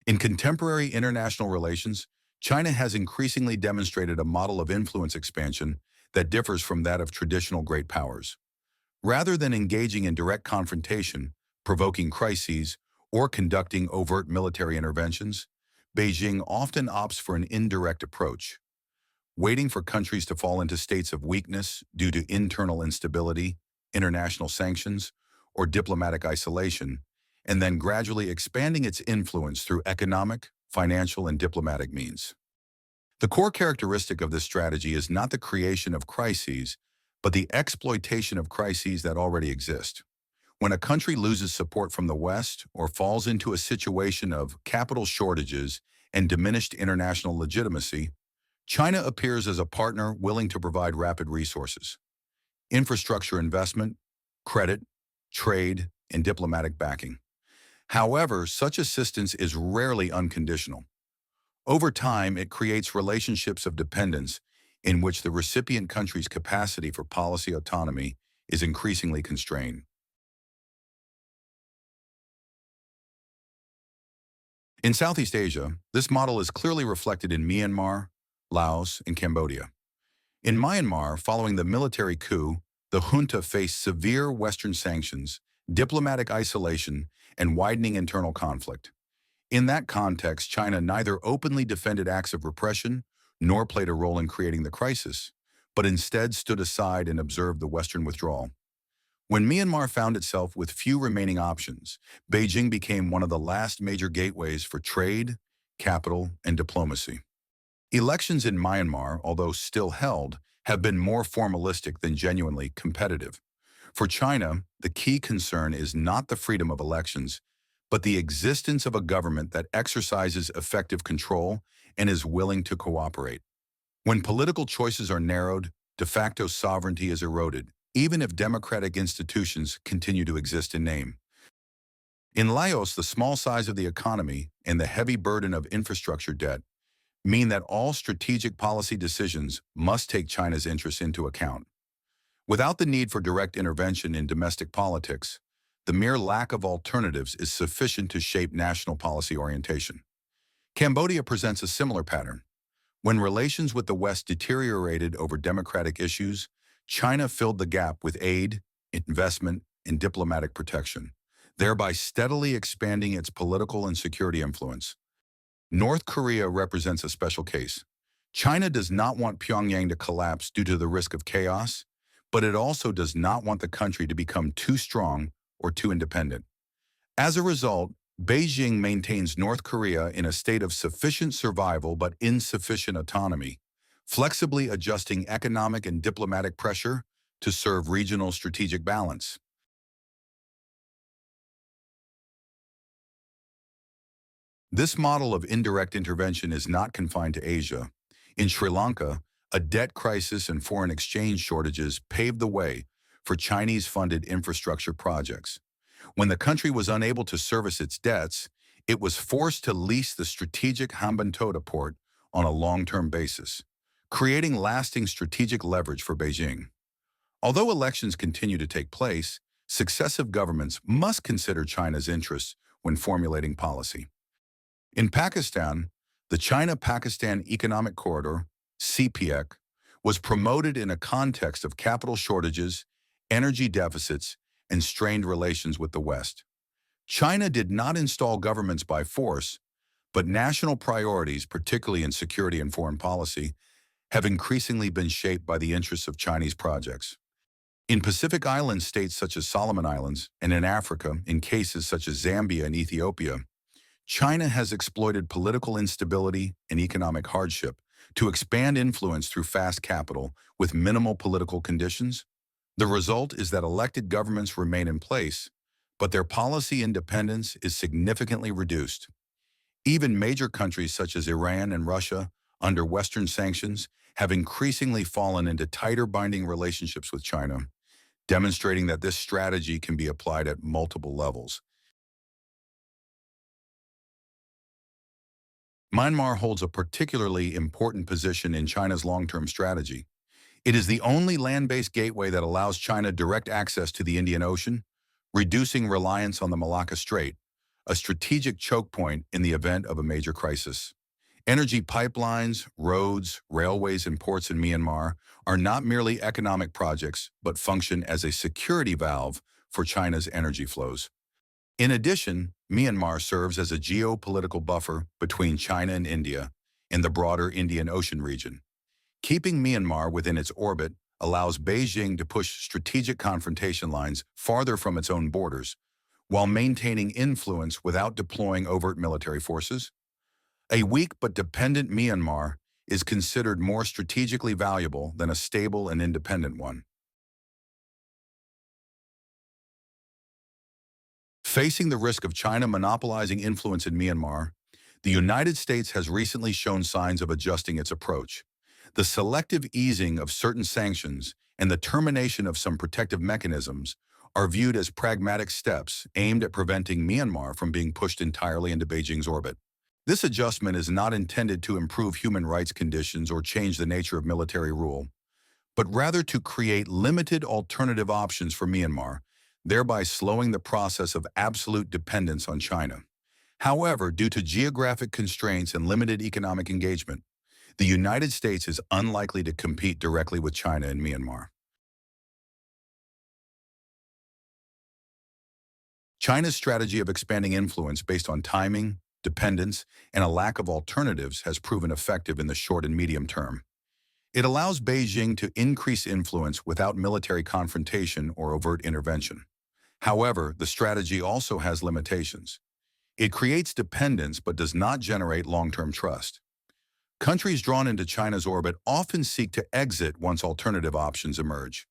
In contemporary international relations, China has increasingly demonstrated a model of influence expansion that differs from that of traditional great powers. Rather than engaging in direct confrontation, provoking crises, or conducting overt military interventions, Beijing often opts for an indirect approach, waiting for countries to fall into states of weakness due to internal instability, international sanctions, or diplomatic isolation, and then gradually expanding its influence through economic, financial, and diplomatic means. The core characteristic of this strategy is not the creation of crises, but the exploitation of crises that already exist. When a country loses support from the West or falls into a situation of capital shortages and diminished international legitimacy, China appears as a partner willing to provide rapid resources, infrastructure investment, credit, trade, and diplomatic backing. However, such assistance is rarely unconditional. Over time, it creates relationships of dependence in which the recipient country's capacity for policy autonomy is increasingly constrained. In Southeast Asia, this model is clearly reflected in Myanmar, Laos, and Cambodia. In Myanmar, following the military coup, the junta faced severe Western sanctions, diplomatic isolation, and widening internal conflict. In that context, China neither openly defended acts of repression nor played a role in creating the crisis, but instead stood aside and observed the Western withdrawal. When Myanmar found itself with few remaining options, Beijing became one of the last major gateways for trade, capital, and diplomacy. Elections in Myanmar, although still held, have been more formalistic than genuinely competitive. For China, the key concern is not the freedom of elections, but the existence of a government that exercises effective control and is willing to cooperate. When political choices are narrowed, de facto sovereignty is eroded, even if democratic institutions continue to exist in name. In Laos, the small size of the economy and the heavy burden of infrastructure debt mean that all strategic policy decisions must take China's interests into account. Without the need for direct intervention in domestic politics, the mere lack of alternatives is sufficient to shape national policy orientation. Cambodia presents a similar pattern. When relations with the West deteriorated over democratic issues, China filled the gap with aid, investment, and diplomatic protection, thereby steadily expanding its political and security influence. North Korea represents a special case. China does not want Pyongyang to collapse due to the risk of chaos, but it also does not want the country to become too strong or too independent. As a result, Beijing maintains North Korea in a state of sufficient survival but insufficient autonomy, flexibly adjusting economic and diplomatic pressure to serve regional strategic balance. This model of indirect intervention is not confined to Asia. In Sri Lanka, a debt crisis and foreign exchange shortages paved the way for Chinese-funded infrastructure projects. When the country was unable to service its debts, it was forced to lease the strategic Hambantota port on a long-term basis, creating lasting strategic leverage for Beijing. Although elections continue to take place, successive governments must consider China's interests when formulating policy. In Pakistan, the China-Pakistan Economic Corridor, CPEC, was promoted in a context of capital shortages, energy deficits, and strained relations with the West. China did not install governments by force, but national priorities, particularly in security and foreign policy, have increasingly been shaped by the interests of Chinese projects. In Pacific Island states such as Solomon Islands, and in Africa, in cases such as Zambia and Ethiopia, China has exploited political instability and economic hardship to expand influence through fast capital with minimal political conditions. The result is that elected governments remain in place, but their policy independence is significantly reduced. Even major countries such as Iran and Russia, under Western sanctions, have increasingly fallen into tighter binding relationships with China, demonstrating that this strategy can be applied at multiple levels. Myanmar holds a particularly important position in China's long-term strategy. It is the only land-based gateway that allows China direct access to the Indian Ocean, reducing reliance on the Malacca Strait, a strategic choke point in the event of a major crisis. Energy pipelines, roads, railways, and ports in Myanmar are not merely economic projects, but function as a security valve for China's energy flows. In addition, Myanmar serves as a geopolitical buffer between China and India and the broader Indian Ocean region. Keeping Myanmar within its orbit allows Beijing to push strategic confrontation lines farther from its own borders, while maintaining influence without deploying overt military forces. A weak but dependent Myanmar is considered more strategically valuable than a stable and independent one. Facing the risk of China monopolizing influence in Myanmar, the United States has recently shown signs of adjusting its approach. The selective easing of certain sanctions and the termination of some protective mechanisms are viewed as pragmatic steps aimed at preventing Myanmar from being pushed entirely into Beijing's orbit. This adjustment is not intended to improve human rights conditions or change the nature of military rule, but rather to create limited alternative options for Myanmar, thereby slowing the process of absolute dependence on China. However, due to geographic constraints and limited economic engagement, the United States is unlikely to compete directly with China in Myanmar. China's strategy of expanding influence based on timing, dependence, and a lack of alternatives has proven effective in the short and medium term. It allows Beijing to increase influence without military confrontation or overt intervention. However, the strategy also has limitations. It creates dependence but does not generate long-term trust. Countries drawn into China's orbit often seek to exit once alternative options emerge.